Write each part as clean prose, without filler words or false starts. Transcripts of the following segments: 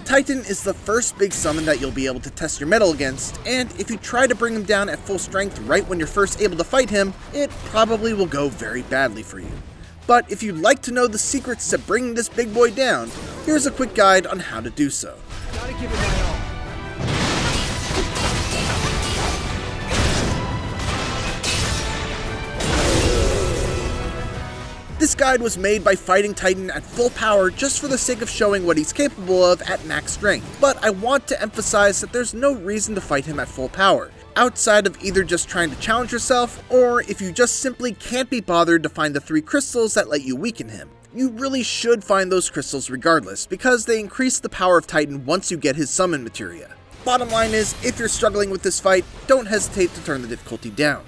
Titan is the first big summon that you'll be able to test your mettle against, and if you try to bring him down at full strength right when you're first able to fight him, it probably will go very badly for you. But if you'd like to know the secrets to bringing this big boy down, here's a quick guide on how to do so. Gotta give it my all. This guide was made by fighting Titan at full power just for the sake of showing what he's capable of at max strength, but I want to emphasize that there's no reason to fight him at full power, outside of either just trying to challenge yourself, or if you just simply can't be bothered to find the 3 crystals that let you weaken him. You really should find those crystals regardless, because they increase the power of Titan once you get his summon materia. Bottom line is, if you're struggling with this fight, don't hesitate to turn the difficulty down.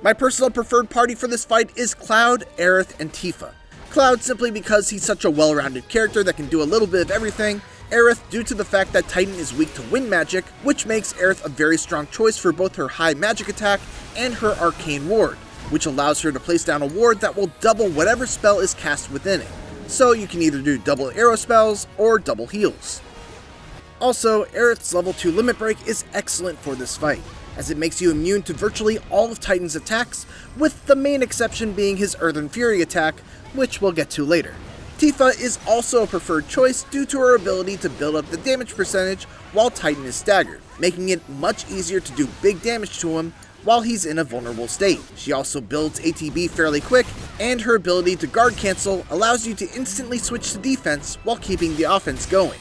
My personal preferred party for this fight is Cloud, Aerith, and Tifa. Cloud simply because he's such a well-rounded character that can do a little bit of everything, Aerith due to the fact that Titan is weak to wind magic, which makes Aerith a very strong choice for both her high magic attack and her arcane ward, which allows her to place down a ward that will double whatever spell is cast within it. So you can either do double arrow spells or double heals. Also, Aerith's level 2 limit break is excellent for this fight, as it makes you immune to virtually all of Titan's attacks, with the main exception being his Earthen Fury attack, which we'll get to later. Tifa is also a preferred choice due to her ability to build up the damage percentage while Titan is staggered, making it much easier to do big damage to him while he's in a vulnerable state. She also builds ATB fairly quick, and her ability to guard cancel allows you to instantly switch to defense while keeping the offense going.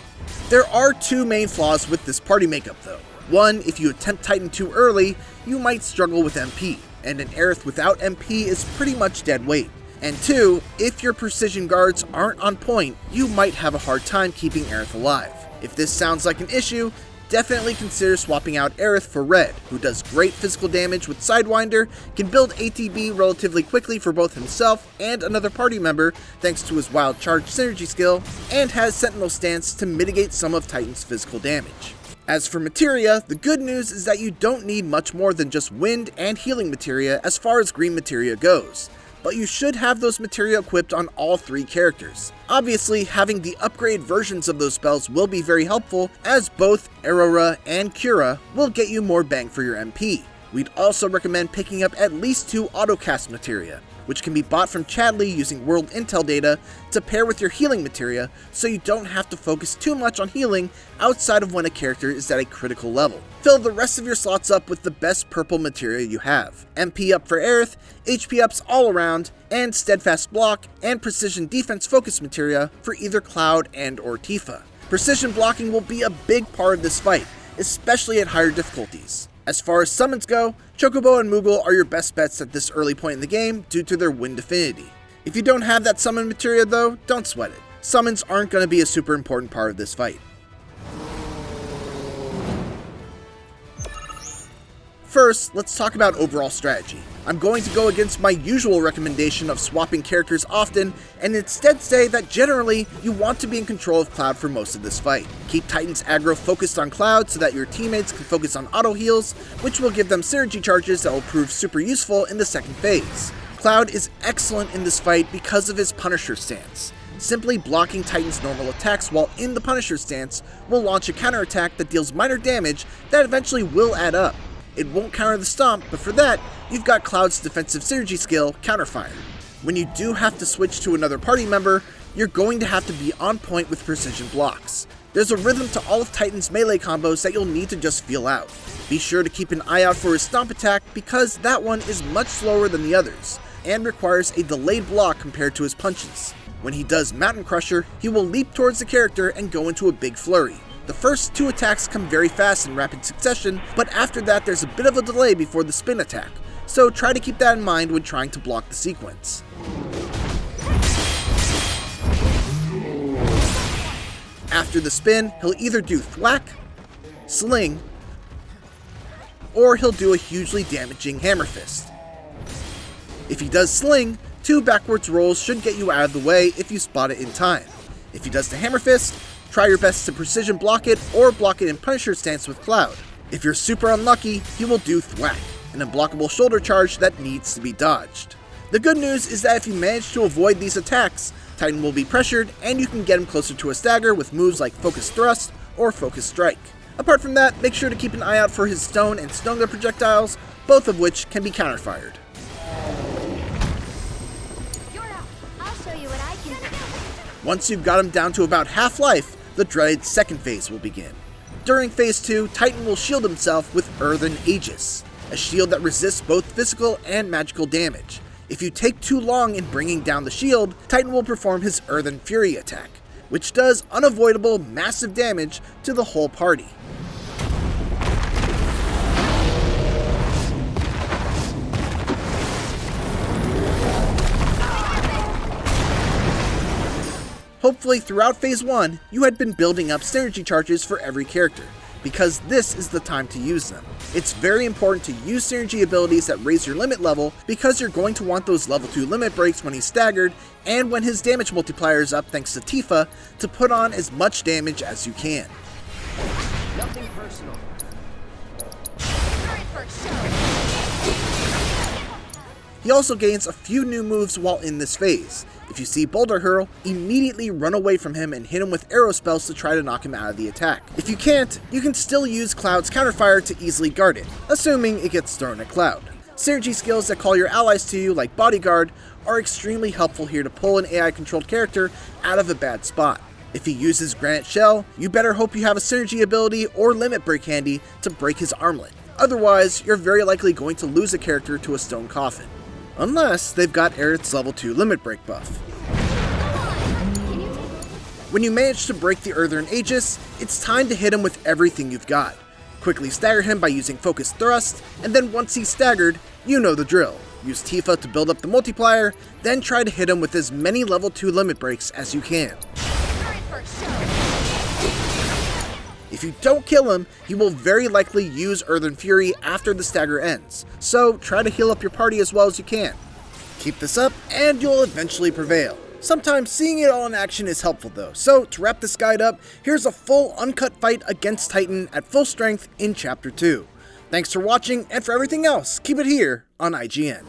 There are 2 main flaws with this party makeup though. One, if you attempt Titan too early, you might struggle with MP, and an Aerith without MP is pretty much dead weight. And 2, if your precision guards aren't on point, you might have a hard time keeping Aerith alive. If this sounds like an issue, definitely consider swapping out Aerith for Red, who does great physical damage with Sidewinder, can build ATB relatively quickly for both himself and another party member thanks to his Wild Charge synergy skill, and has Sentinel Stance to mitigate some of Titan's physical damage. As for materia, the good news is that you don't need much more than just wind and healing materia as far as green materia goes, but you should have those materia equipped on all 3 characters. Obviously, having the upgrade versions of those spells will be very helpful, as both Aurora and Cura will get you more bang for your MP. We'd also recommend picking up at least 2 autocast materia, which can be bought from Chadley using World Intel data to pair with your healing materia, so you don't have to focus too much on healing outside of when a character is at a critical level. Fill the rest of your slots up with the best purple materia you have. MP up for Aerith, HP ups all around, and steadfast block and precision defense focus materia for either Cloud and or Tifa. Precision blocking will be a big part of this fight, especially at higher difficulties. As far as summons go, Chocobo and Moogle are your best bets at this early point in the game due to their wind affinity. If you don't have that summon materia though, don't sweat it. Summons aren't going to be a super important part of this fight. First, let's talk about overall strategy. I'm going to go against my usual recommendation of swapping characters often, and instead say that generally, you want to be in control of Cloud for most of this fight. Keep Titan's aggro focused on Cloud so that your teammates can focus on auto heals, which will give them synergy charges that will prove super useful in the second phase. Cloud is excellent in this fight because of his Punisher stance. Simply blocking Titan's normal attacks while in the Punisher stance will launch a counterattack that deals minor damage that eventually will add up. It won't counter the stomp, but for that, you've got Cloud's defensive synergy skill, Counterfire. When you do have to switch to another party member, you're going to have to be on point with precision blocks. There's a rhythm to all of Titan's melee combos that you'll need to just feel out. Be sure to keep an eye out for his stomp attack because that one is much slower than the others, and requires a delayed block compared to his punches. When he does Mountain Crusher, he will leap towards the character and go into a big flurry. The first 2 attacks come very fast in rapid succession, but after that there's a bit of a delay before the spin attack, so try to keep that in mind when trying to block the sequence. After the spin, he'll either do Thwack, Sling, or he'll do a hugely damaging Hammer Fist. If he does Sling, 2 backwards rolls should get you out of the way if you spot it in time. If he does the Hammer Fist, try your best to precision block it or block it in Punisher stance with Cloud. If you're super unlucky, he will do Thwack, an unblockable shoulder charge that needs to be dodged. The good news is that if you manage to avoid these attacks, Titan will be pressured and you can get him closer to a stagger with moves like Focus Thrust or Focus Strike. Apart from that, make sure to keep an eye out for his stone and stone gun projectiles, both of which can be counterfired. Once you've got him down to about half life, the dreaded second phase will begin. During phase 2, Titan will shield himself with Earthen Aegis, a shield that resists both physical and magical damage. If you take too long in bringing down the shield, Titan will perform his Earthen Fury attack, which does unavoidable massive damage to the whole party. Hopefully throughout phase 1, you had been building up synergy charges for every character, because this is the time to use them. It's very important to use synergy abilities that raise your limit level, because you're going to want those level 2 limit breaks when he's staggered, and when his damage multiplier is up thanks to Tifa, to put on as much damage as you can. Nothing personal. He also gains a few new moves while in this phase. If you see Boulder Hurl, immediately run away from him and hit him with arrow spells to try to knock him out of the attack. If you can't, you can still use Cloud's counterfire to easily guard it, assuming it gets thrown at Cloud. Synergy skills that call your allies to you, like Bodyguard, are extremely helpful here to pull an AI-controlled character out of a bad spot. If he uses Granite Shell, you better hope you have a synergy ability or limit break handy to break his armlet. Otherwise, you're very likely going to lose a character to a stone coffin. Unless they've got Aerith's level 2 limit break buff. When you manage to break the Earthen Aegis, it's time to hit him with everything you've got. Quickly stagger him by using Focus Thrust, and then once he's staggered, you know the drill. Use Tifa to build up the multiplier, then try to hit him with as many level 2 limit breaks as you can. If you don't kill him, he will very likely use Earthen Fury after the stagger ends, so try to heal up your party as well as you can. Keep this up, and you'll eventually prevail. Sometimes seeing it all in action is helpful though, so to wrap this guide up, here's a full uncut fight against Titan at full strength in Chapter 2. Thanks for watching, and for everything else, keep it here on IGN.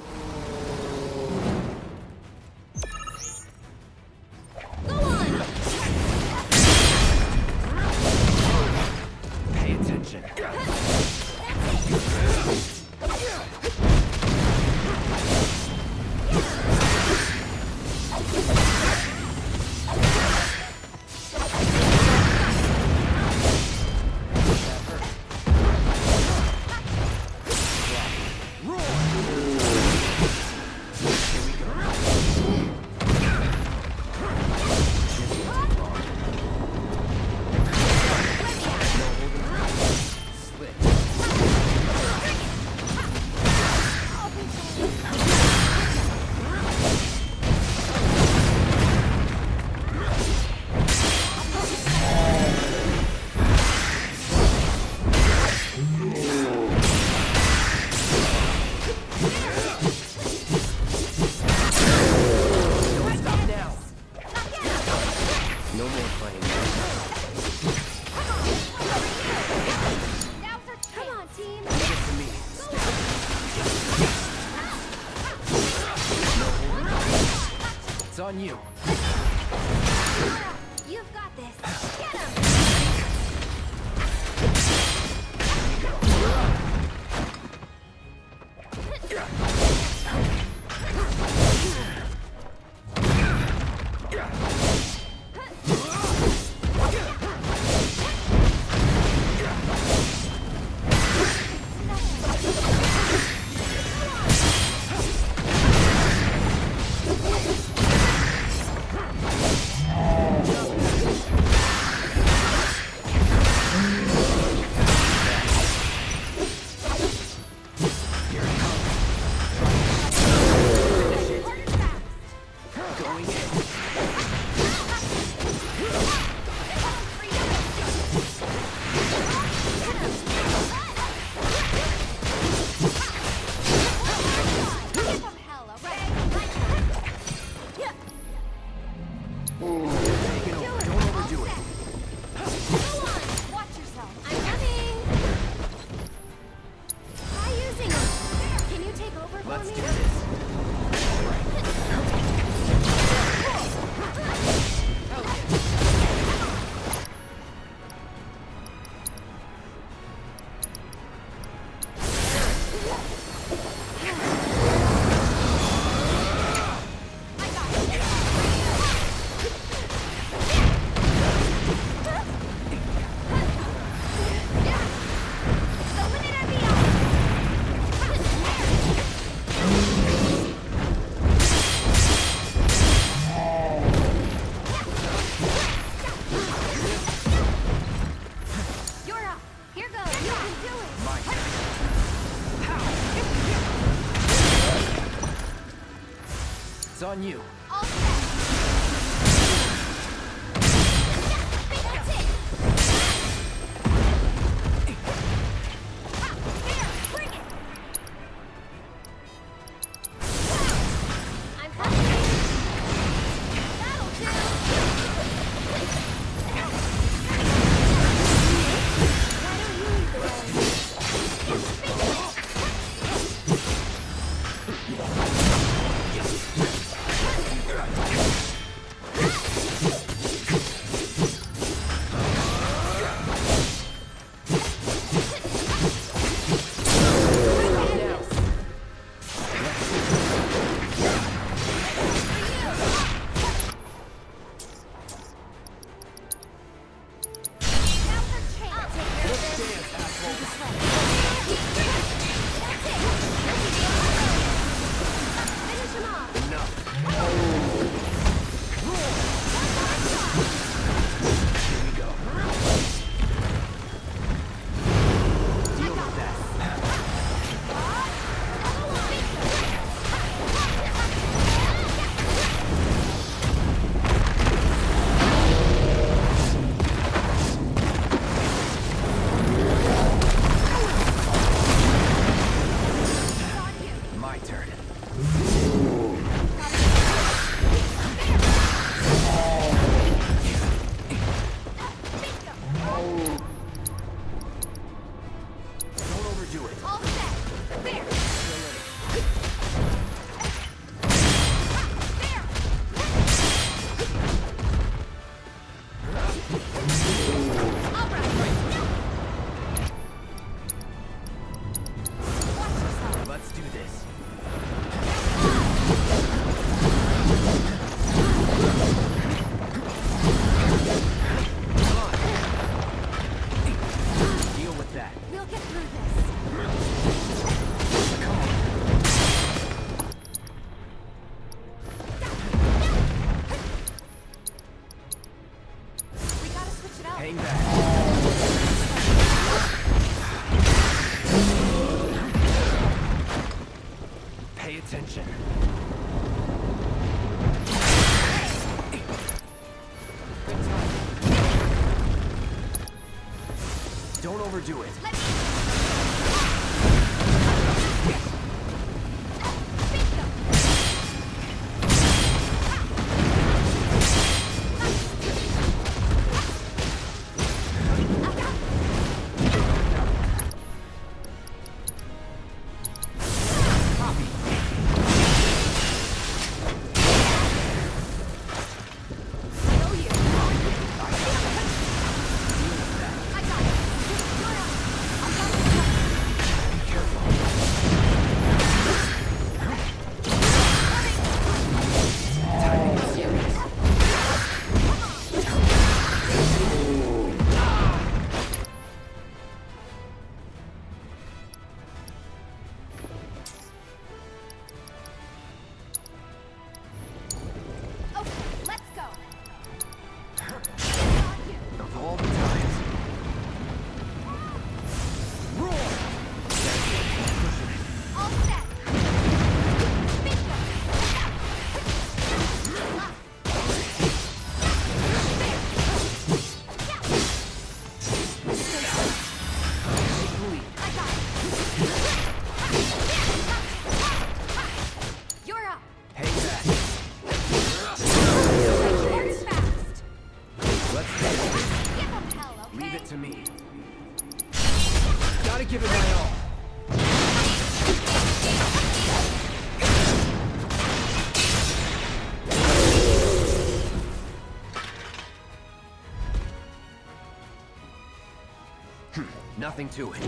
It's on you. You've got this. Get him! It's on you. All set. That's it. Ha, there, bring it. I'm coming. That'll do. Why don't you lead the way? My turn. Don't overdo it. All set. There. There. All right. Watch yourself. Let's do this. Come on. Deal with that. We'll get through this. Come on. We gotta switch it up. Hang back. Pay attention. Good time. Don't overdo it. Let me. Of all the times. Roar! All set. Bingo. Take the lead. I got it. You're up. Hang back. Very fast. Let's do this. Give 'em hell, okay? Leave it to me. Gotta give it my all. Nothing to it.